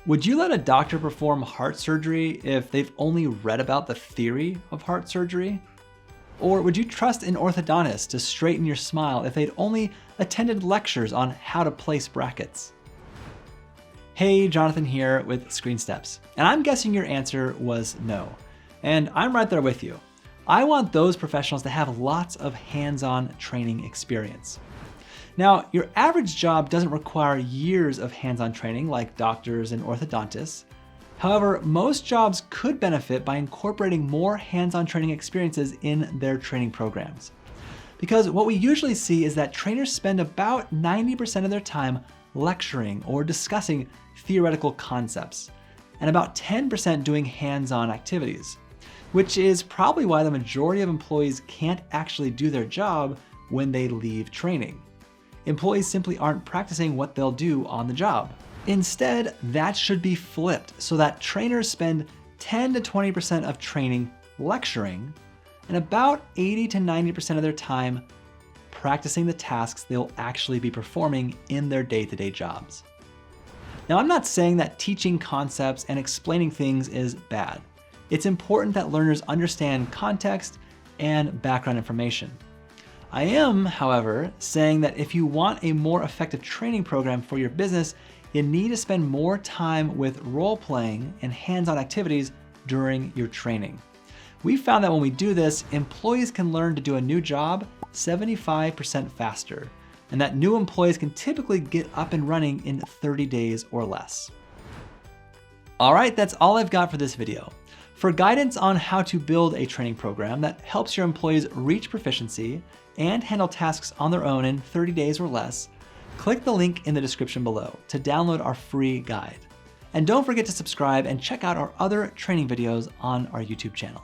Would you let a doctor perform heart surgery if they've only read about the theory of heart surgery? Or would you trust an orthodontist to straighten your smile if they'd only attended lectures on how to place brackets? Hey, Jonathan here with ScreenSteps, and I'm guessing your answer was no. And I'm right there with you. I want those professionals to have lots of hands-on training experience. Now, your average job doesn't require years of hands-on training like doctors and orthodontists. However, most jobs could benefit by incorporating more hands-on training experiences in their training programs. Because what we usually see is that trainers spend about 90% of their time lecturing or discussing theoretical concepts, and about 10% doing hands-on activities, which is probably why the majority of employees can't actually do their job when they leave training. Employees simply aren't practicing what they'll do on the job. Instead, that should be flipped so that trainers spend 10 to 20% of training lecturing and about 80 to 90% of their time practicing the tasks they'll actually be performing in their day-to-day jobs. Now, I'm not saying that teaching concepts and explaining things is bad. It's important that learners understand context and background information. I am, however, saying that if you want a more effective training program for your business, you need to spend more time with role-playing and hands-on activities during your training. We found that when we do this, employees can learn to do a new job 75% faster, and that new employees can typically get up and running in 30 days or less. All right, that's all I've got for this video. For guidance on how to build a training program that helps your employees reach proficiency and handle tasks on their own in 30 days or less, click the link in the description below to download our free guide. And don't forget to subscribe and check out our other training videos on our YouTube channel.